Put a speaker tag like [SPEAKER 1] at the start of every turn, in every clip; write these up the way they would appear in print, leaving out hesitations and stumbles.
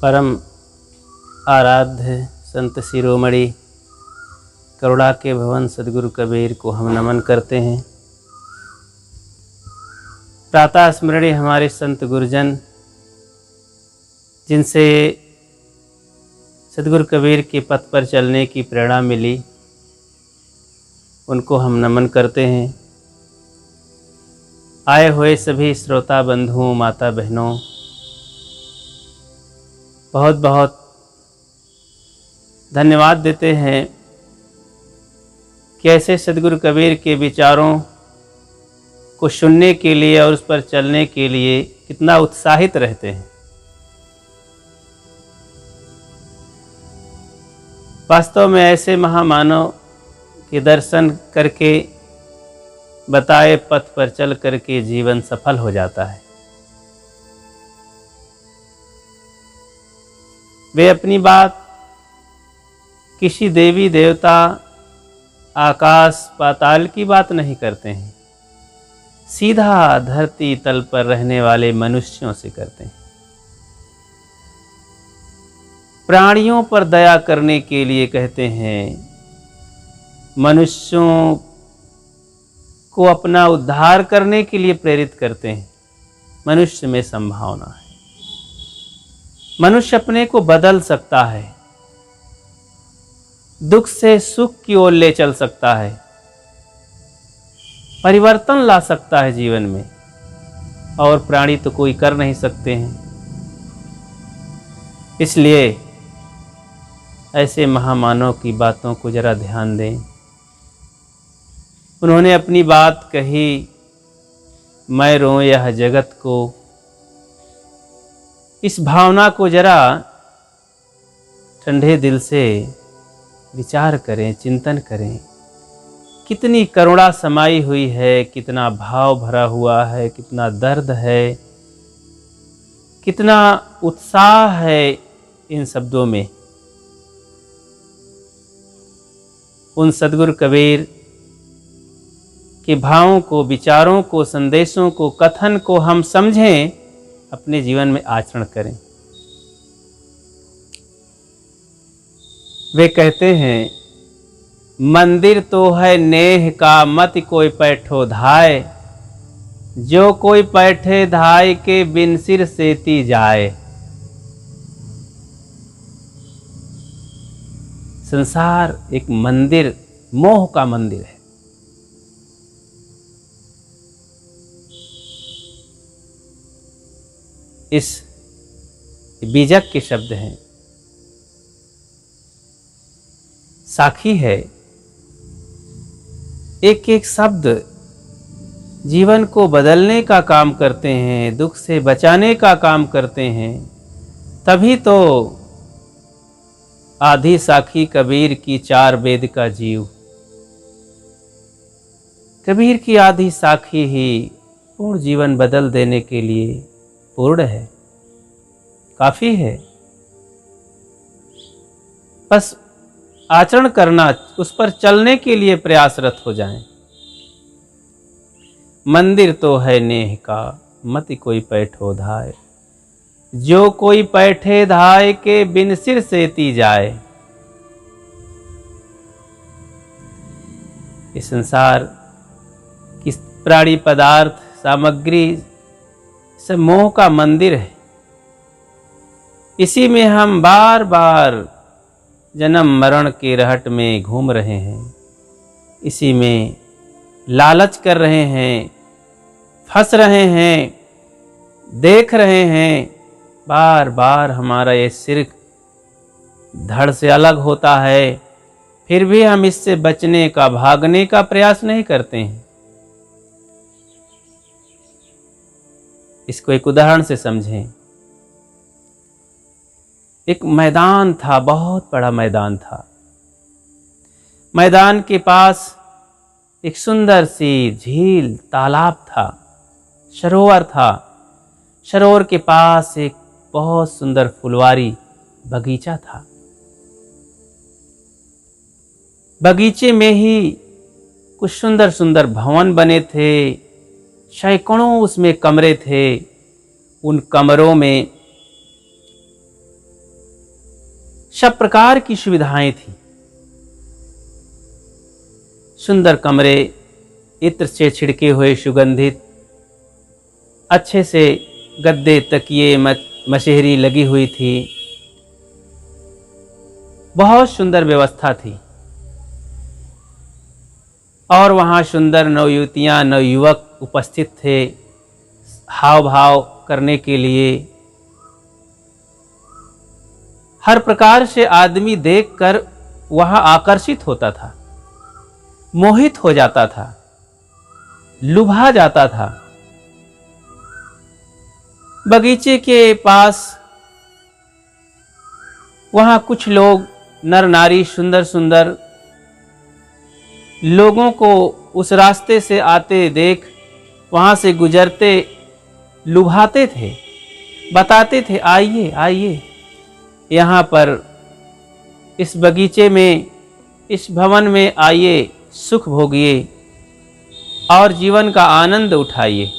[SPEAKER 1] परम आराध्य संत शिरोमणि करुणा के भवन सद्गुरु कबीर को हम नमन करते हैं। प्रातः स्मरणीय हमारे संत गुरुजन जिनसे सद्गुरु कबीर के पथ पर चलने की प्रेरणा मिली, उनको हम नमन करते हैं। आए हुए सभी श्रोता बंधुओं, माता बहनों, बहुत बहुत धन्यवाद देते हैं कि ऐसे सद्गुरु कबीर के विचारों को सुनने के लिए और उस पर चलने के लिए कितना उत्साहित रहते हैं। वास्तव में ऐसे महामानव के दर्शन करके, बताए पथ पर चल करके जीवन सफल हो जाता है। वे अपनी बात किसी देवी देवता, आकाश पाताल की बात नहीं करते हैं, सीधा धरती तल पर रहने वाले मनुष्यों से करते हैं। प्राणियों पर दया करने के लिए कहते हैं, मनुष्यों को अपना उद्धार करने के लिए प्रेरित करते हैं। मनुष्य में संभावना है, मनुष्य अपने को बदल सकता है, दुख से सुख की ओर ले चल सकता है, परिवर्तन ला सकता है जीवन में, और प्राणी तो कोई कर नहीं सकते हैं। इसलिए ऐसे महामानव की बातों को जरा ध्यान दें। उन्होंने अपनी बात कही, मैं रोऊं यह जगत को, इस भावना को जरा ठंडे दिल से विचार करें, चिंतन करें। कितनी करुणा समाई हुई है, कितना भाव भरा हुआ है, कितना दर्द है, कितना उत्साह है इन शब्दों में। उन सद्गुरु कबीर के भावों को, विचारों को, संदेशों को, कथन को हम समझें, अपने जीवन में आचरण करें। वे कहते हैं, मंदिर तो है नेह का, मत कोई पैठो धाय, जो कोई पैठे धाय के बिन सिर सेती जाए। संसार एक मंदिर, मोह का मंदिर है। इस बीजक के शब्द हैं, साखी है। एक एक शब्द जीवन को बदलने का काम करते हैं, दुख से बचाने का काम करते हैं। तभी तो आधी साखी कबीर की, चार वेद का जीव। कबीर की आधी साखी ही पूर्ण जीवन बदल देने के लिए पूर्ण है, काफी है। बस आचरण करना, उस पर चलने के लिए प्रयासरत हो जाएं। मंदिर तो है नेह का, मत कोई पैठो धाय, जो कोई पैठे धाय के बिन सिर सेती जाए। इस संसार की प्राणी पदार्थ, सामग्री सब मोह का मंदिर है। इसी में हम बार बार जन्म मरण के रहट में घूम रहे हैं। इसी में लालच कर रहे हैं, फंस रहे हैं, देख रहे हैं। बार बार हमारा ये सिर धड़ से अलग होता है, फिर भी हम इससे बचने का, भागने का प्रयास नहीं करते हैं। इसको एक उदाहरण से समझें। एक मैदान था, बहुत बड़ा मैदान था। मैदान के पास एक सुंदर सी झील, तालाब था, सरोवर था। सरोवर के पास एक बहुत सुंदर फुलवारी बगीचा था। बगीचे में ही कुछ सुंदर सुंदर भवन बने थे, सैकड़ों उसमें कमरे थे। उन कमरों में सब प्रकार की सुविधाएं थी। सुंदर कमरे, इत्र से छिड़के हुए सुगंधित, अच्छे से गद्दे, तकिए, मशहरी लगी हुई थी। बहुत सुंदर व्यवस्था थी। और वहाँ सुंदर नवयुवतियाँ, नवयुवक उपस्थित थे हाव भाव करने के लिए। हर प्रकार से आदमी देखकर वहाँ आकर्षित होता था, मोहित हो जाता था, लुभा जाता था। बगीचे के पास वहाँ कुछ लोग, नर नारी, सुंदर सुंदर लोगों को उस रास्ते से आते देख वहाँ से गुजरते लुभाते थे, बताते थे आइए आइए यहाँ पर, इस बगीचे में, इस भवन में आइए, सुख भोगिए और जीवन का आनंद उठाइए।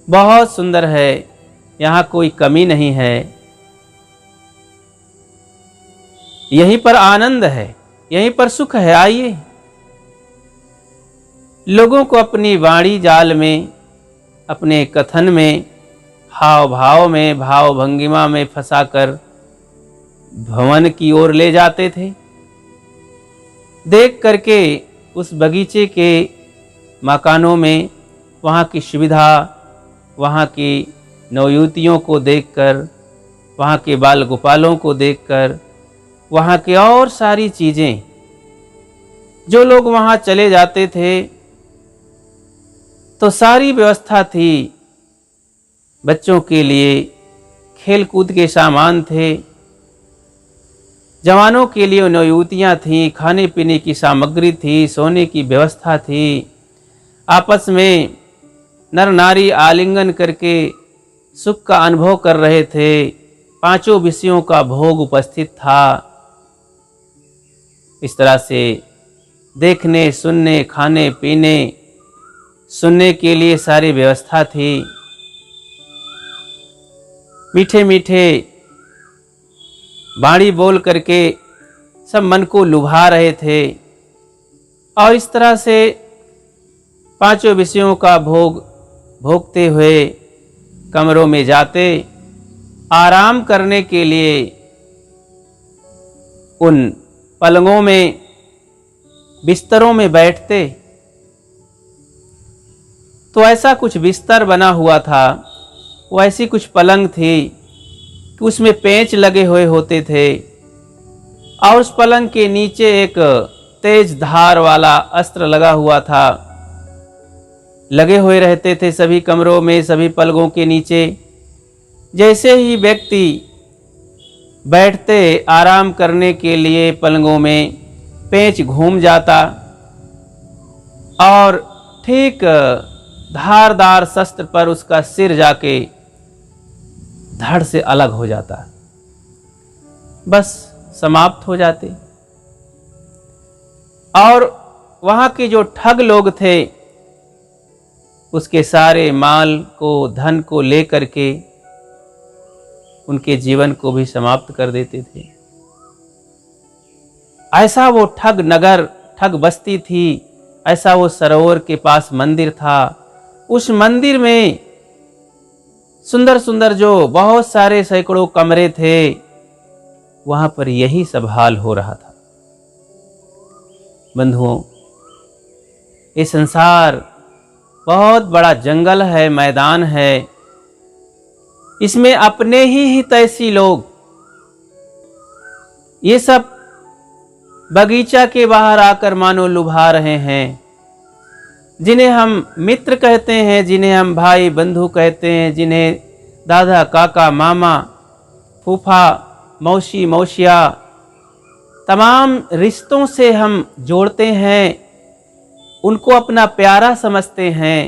[SPEAKER 1] बहुत सुंदर है, यहाँ कोई कमी नहीं है, यहीं पर आनंद है, यहीं पर सुख है, आइए। लोगों को अपनी वाणी जाल में, अपने कथन में, हाव भाव में, भाव भंगिमा में फंसाकर भवन की ओर ले जाते थे। देख करके उस बगीचे के मकानों में वहाँ की सुविधा, वहाँ की नवयुवतियों को देखकर, वहाँ के बाल गोपालों को देखकर, वहाँ की और सारी चीज़ें, जो लोग वहाँ चले जाते थे तो सारी व्यवस्था थी। बच्चों के लिए खेल कूद के सामान थे, जवानों के लिए नवयुवतियाँ थीं, खाने पीने की सामग्री थी, सोने की व्यवस्था थी। आपस में नर नारी आलिंगन करके सुख का अनुभव कर रहे थे। पांचों विषयों का भोग उपस्थित था। इस तरह से देखने, सुनने, खाने पीने, सुनने के लिए सारी व्यवस्था थी। मीठे मीठे वाणी बोल करके सब मन को लुभा रहे थे। और इस तरह से पांचों विषयों का भोग भोगते हुए कमरों में जाते, आराम करने के लिए उन पलंगों में, बिस्तरों में बैठते। तो ऐसा कुछ बिस्तर बना हुआ था, वो ऐसी कुछ पलंग थी कि उसमें पेंच लगे हुए होते थे और उस पलंग के नीचे एक तेज धार वाला अस्त्र लगा हुआ था। लगे हुए रहते थे सभी कमरों में, सभी पलंगों के नीचे। जैसे ही व्यक्ति बैठते आराम करने के लिए पलंगों में, पेंच घूम जाता और ठीक धारदार शस्त्र पर उसका सिर जाके धड़ से अलग हो जाता, बस समाप्त हो जाते। और वहां के जो ठग लोग थे उसके सारे माल को, धन को लेकर के उनके जीवन को भी समाप्त कर देते थे। ऐसा वो ठग नगर, ठग बस्ती थी। ऐसा वो सरोवर के पास मंदिर था। उस मंदिर में सुंदर सुंदर जो बहुत सारे सैकड़ों कमरे थे, वहां पर यही सब हाल हो रहा था। बंधुओं, ये संसार बहुत बड़ा जंगल है, मैदान है। इसमें अपने ही हितैषी लोग ये सब बगीचा के बाहर आकर मानो लुभा रहे हैं। जिन्हें हम मित्र कहते हैं, जिन्हें हम भाई बंधु कहते हैं, जिन्हें दादा, काका, मामा, फूफा, मौसी, मौसिया, तमाम रिश्तों से हम जोड़ते हैं, उनको अपना प्यारा समझते हैं।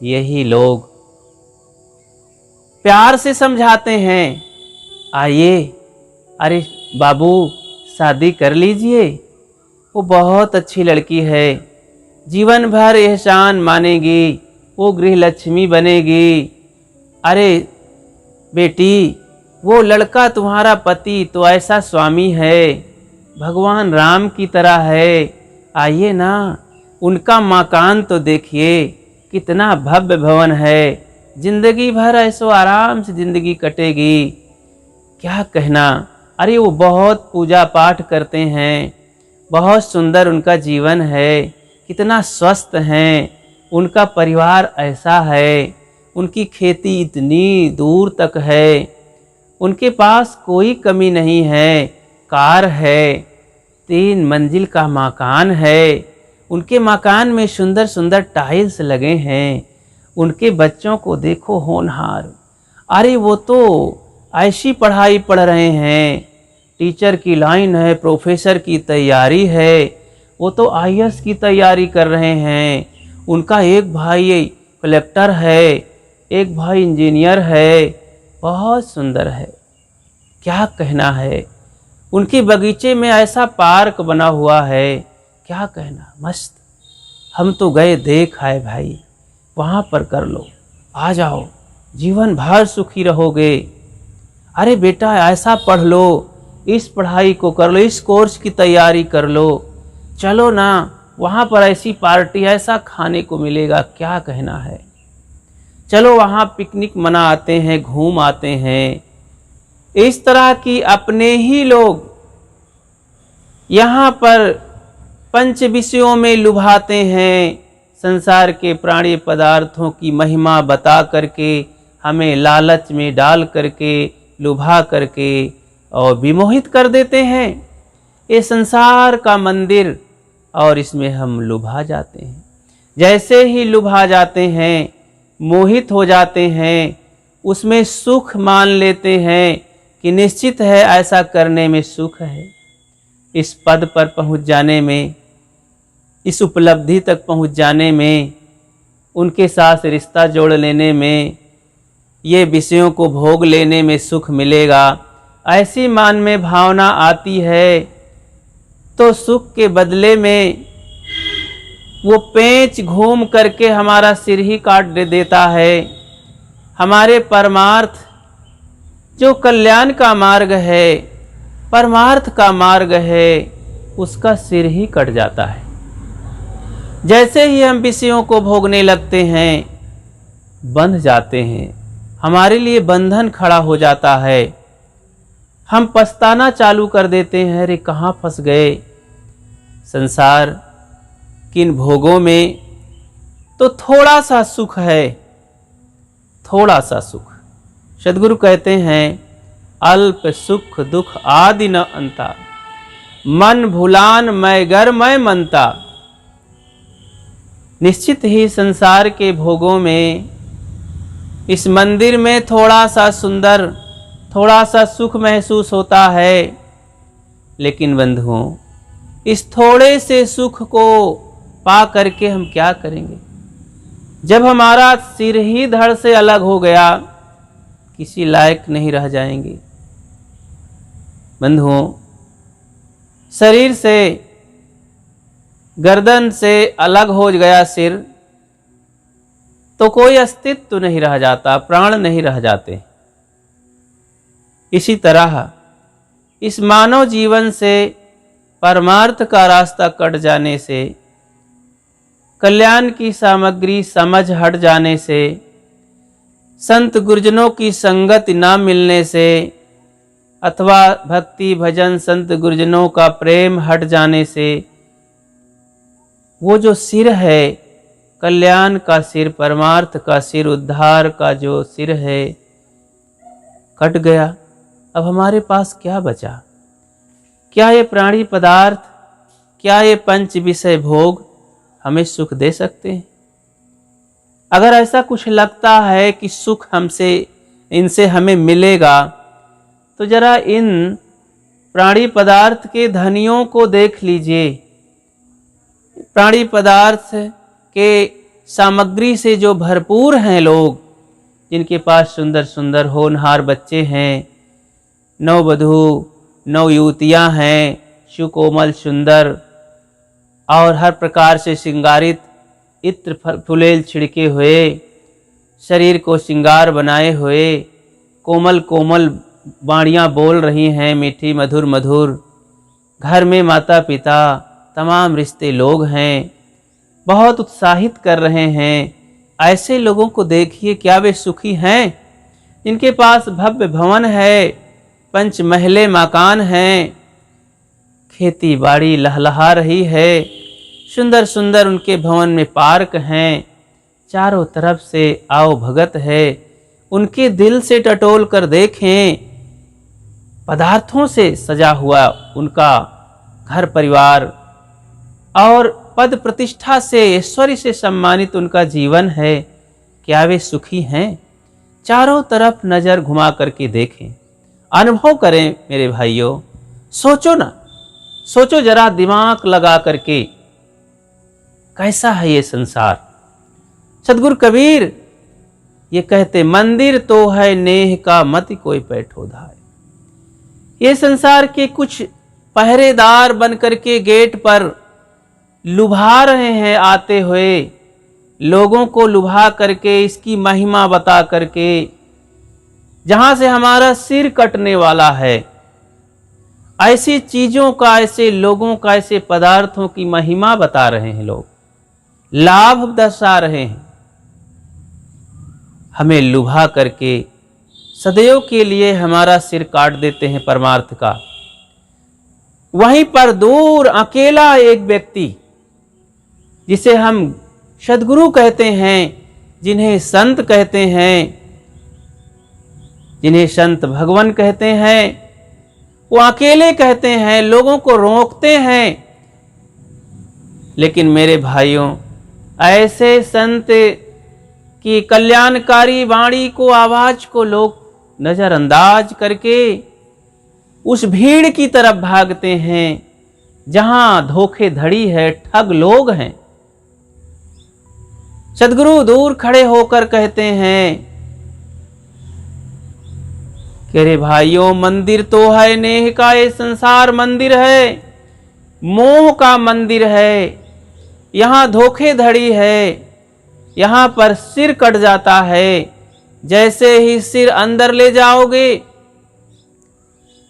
[SPEAKER 1] यही लोग प्यार से समझाते हैं, आइए, अरे बाबू शादी कर लीजिए, वो बहुत अच्छी लड़की है, जीवन भर एहसान मानेगी, वो गृह लक्ष्मी बनेगी। अरे बेटी, वो लड़का तुम्हारा पति तो ऐसा स्वामी है, भगवान राम की तरह है। आइए ना, उनका मकान तो देखिए, कितना भव्य भवन है, जिंदगी भर ऐसो आराम से जिंदगी कटेगी। क्या कहना, अरे वो बहुत पूजा पाठ करते हैं, बहुत सुंदर उनका जीवन है, कितना स्वस्थ हैं, उनका परिवार ऐसा है, उनकी खेती इतनी दूर तक है, उनके पास कोई कमी नहीं है, कार है, 3 मंजिल का मकान है, उनके मकान में सुंदर सुंदर टाइल्स लगे हैं, उनके बच्चों को देखो होनहार। अरे वो तो ऐसी पढ़ाई पढ़ रहे हैं, टीचर की लाइन है, प्रोफेसर की तैयारी है, वो तो आईएएस की तैयारी कर रहे हैं। उनका एक भाई कलेक्टर है, एक भाई इंजीनियर है, बहुत सुंदर है। क्या कहना है, उनके बगीचे में ऐसा पार्क बना हुआ है, क्या कहना, मस्त। हम तो गए देख आए भाई, वहाँ पर कर लो, आ जाओ, जीवन भर सुखी रहोगे। अरे बेटा ऐसा पढ़ लो, इस पढ़ाई को कर लो, इस कोर्स की तैयारी कर लो, चलो ना, वहाँ पर ऐसी पार्टी, ऐसा खाने को मिलेगा, क्या कहना है। चलो वहाँ पिकनिक मना आते हैं, घूम आते हैं। इस तरह की अपने ही लोग यहाँ पर पंच विषयों में लुभाते हैं, संसार के प्राणी पदार्थों की महिमा बता करके, हमें लालच में डाल करके, लुभा करके और विमोहित कर देते हैं। ये संसार का मंदिर, और इसमें हम लुभा जाते हैं। जैसे ही लुभा जाते हैं, मोहित हो जाते हैं, उसमें सुख मान लेते हैं कि निश्चित है ऐसा करने में सुख है। इस पद पर पहुंच जाने में, इस उपलब्धि तक पहुंच जाने में, उनके साथ रिश्ता जोड़ लेने में, ये विषयों को भोग लेने में सुख मिलेगा, ऐसी मन में भावना आती है, तो सुख के बदले में वो पेंच घूम करके हमारा सिर ही काट देता है। हमारे परमार्थ जो कल्याण का मार्ग है, परमार्थ का मार्ग है, उसका सिर ही कट जाता है। जैसे ही हम विषयों को भोगने लगते हैं, बंध जाते हैं, हमारे लिए बंधन खड़ा हो जाता है। हम पछताना चालू कर देते हैं, अरे कहाँ फंस गए। संसार किन भोगों में तो थोड़ा सा सुख है, थोड़ा सा सुख। सद्गुरु कहते हैं, अल्प सुख दुख आदि न अंता, मन भुलान मैं गर मैं मनता। निश्चित ही संसार के भोगों में, इस मंदिर में थोड़ा सा सुंदर, थोड़ा सा सुख महसूस होता है, लेकिन बंधुओं, इस थोड़े से सुख को पा करके हम क्या करेंगे। जब हमारा सिर ही धड़ से अलग हो गया, किसी लायक नहीं रह जाएंगे। बंधुओं, शरीर से, गर्दन से अलग हो गया सिर, तो कोई अस्तित्व नहीं रह जाता, प्राण नहीं रह जाते। इसी तरह इस मानव जीवन से परमार्थ का रास्ता कट जाने से, कल्याण की सामग्री समझ हट जाने से, संत गुरुजनों की संगत न मिलने से, अथवा भक्ति भजन संत गुरुजनों का प्रेम हट जाने से, वो जो सिर है, कल्याण का सिर, परमार्थ का सिर, उद्धार का जो सिर है, कट गया। अब हमारे पास क्या बचा। क्या ये प्राणी पदार्थ, क्या ये पंच विषय भोग हमें सुख दे सकते हैं। अगर ऐसा कुछ लगता है कि सुख हमसे, इनसे हमें मिलेगा, तो जरा इन प्राणी पदार्थ के धनियों को देख लीजिए। प्राणी पदार्थ के सामग्री से जो भरपूर हैं लोग, जिनके पास सुंदर सुंदर होनहार बच्चे हैं, नववधू नवयुवतियाँ हैं, सुकोमल सुंदर और हर प्रकार से श्रृंगारित, इत्र फुलेल छिड़के हुए, शरीर को श्रृंगार बनाए हुए, कोमल कोमल वाणियाँ बोल रही हैं मीठी मधुर मधुर। घर में माता पिता तमाम रिश्ते लोग हैं, बहुत उत्साहित कर रहे हैं। ऐसे लोगों को देखिए, क्या वे सुखी हैं? जिनके पास भव्य भवन है, 5 महले मकान हैं, खेती बाड़ी लहलहा रही है, सुंदर सुंदर उनके भवन में पार्क हैं, चारों तरफ से आओ भगत है। उनके दिल से टटोल कर देखें, पदार्थों से सजा हुआ उनका घर परिवार और पद प्रतिष्ठा से, ऐश्वर्य से सम्मानित उनका जीवन है। क्या वे सुखी हैं? चारों तरफ नजर घुमा करके देखें, अनुभव करें मेरे भाइयों। सोचो ना, सोचो जरा दिमाग लगा करके, कैसा है ये संसार। सदगुरु कबीर ये कहते, मंदिर तो है नेह का मत कोई पैठो धाय। ये संसार के कुछ पहरेदार बन करके गेट पर लुभा रहे हैं, आते हुए लोगों को लुभा करके, इसकी महिमा बता करके, जहां से हमारा सिर कटने वाला है। ऐसी चीजों का, ऐसे लोगों का, ऐसे पदार्थों की महिमा बता रहे हैं लोग, लाभ दर्शा रहे हैं, हमें लुभा करके सदैव के लिए हमारा सिर काट देते हैं परमार्थ का। वहीं पर दूर अकेला एक व्यक्ति, जिसे हम सद्गुरु कहते हैं, जिन्हें संत कहते हैं, जिन्हें संत भगवान कहते हैं, वो अकेले कहते हैं, लोगों को रोकते हैं। लेकिन मेरे भाइयों, ऐसे संत की कल्याणकारी वाणी को, आवाज को लोग नजरअंदाज करके उस भीड़ की तरफ भागते हैं जहां धोखेधड़ी है, ठग लोग हैं। सद्गुरु दूर खड़े होकर कहते हैं कि अरे भाइयों, मंदिर तो है नेह का, ये संसार मंदिर है, मोह का मंदिर है। यहां धोखेधड़ी है, यहां पर सिर कट जाता है। जैसे ही सिर अंदर ले जाओगे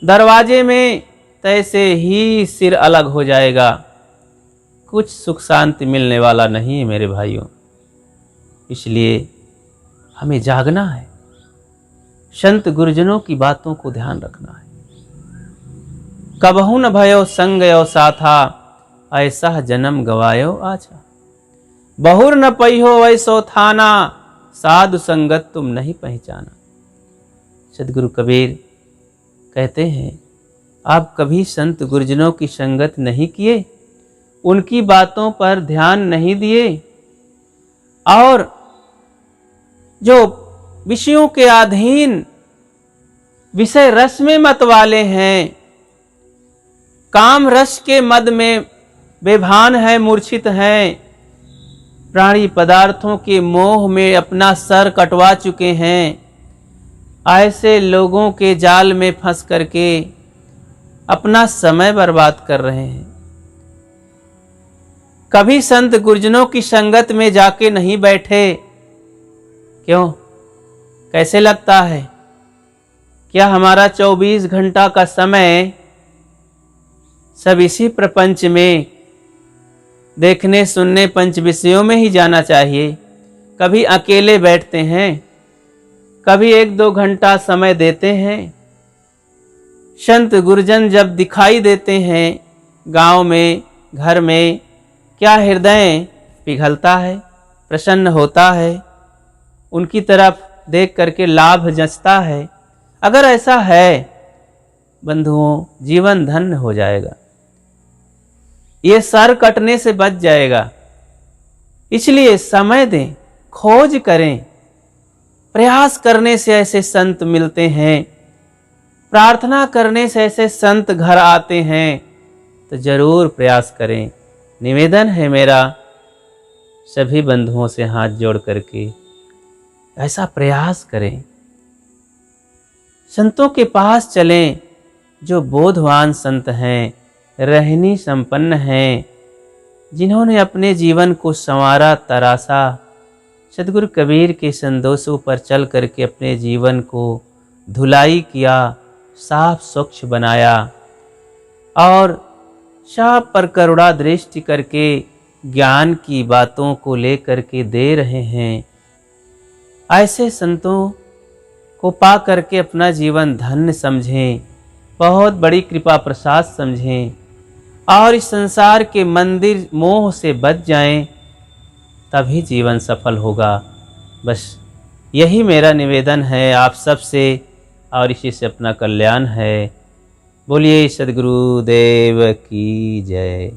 [SPEAKER 1] दरवाजे में, तैसे ही सिर अलग हो जाएगा। कुछ सुख शांति मिलने वाला नहीं है मेरे भाइयों। इसलिए हमें जागना है, संत गुरुजनों की बातों को ध्यान रखना है। कबहू न भयो संग यो साथा, ऐसा जन्म गवायो आछा। बहुर न पहियो वैसो थाना, साधु संगत तुम नहीं पहचाना। सद्गुरु कबीर कहते हैं, आप कभी संत गुरुजनों की संगत नहीं किए, उनकी बातों पर ध्यान नहीं दिए, और जो विषयों के अधीन, विषय रस में मत वाले हैं, काम रस के मद में बेभान है, मूर्छित हैं, प्राणी पदार्थों के मोह में अपना सर कटवा चुके हैं, ऐसे लोगों के जाल में फंस करके अपना समय बर्बाद कर रहे हैं। कभी संत गुरुजनों की संगत में जाके नहीं बैठे, क्यों? कैसे लगता है? क्या हमारा 24 घंटा का समय सब इसी प्रपंच में देखने सुनने पंच विषयों में ही जाना चाहिए? कभी अकेले बैठते हैं, कभी 1-2 घंटा समय देते हैं। संत गुरुजन जब दिखाई देते हैं गांव में, घर में, क्या हृदय पिघलता है, प्रसन्न होता है, उनकी तरफ देख करके लाभ जचता है। अगर ऐसा है बंधुओं, जीवन धन्य हो जाएगा, ये सर कटने से बच जाएगा। इसलिए समय दें, खोज करें, प्रयास करने से ऐसे संत मिलते हैं, प्रार्थना करने से ऐसे संत घर आते हैं, तो जरूर प्रयास करें। निवेदन है मेरा सभी बंधुओं से हाथ जोड़ करके, ऐसा प्रयास करें, संतों के पास चलें जो बोधवान संत हैं, रहनी संपन्न हैं, जिन्होंने अपने जीवन को संवारा, तरासा। सद्गुरु कबीर के संदेशों पर चल करके अपने जीवन को धुलाई किया, साफ स्वच्छ बनाया और सब पर करुणा दृष्टि करके ज्ञान की बातों को लेकर के दे रहे हैं। ऐसे संतों को पा करके अपना जीवन धन्य समझें, बहुत बड़ी कृपा प्रसाद समझें और इस संसार के मंदिर मोह से बच जाएं, तभी जीवन सफल होगा। बस यही मेरा निवेदन है आप सब से और इसी से अपना कल्याण है। बोलिए सद्गुरु देव की जय।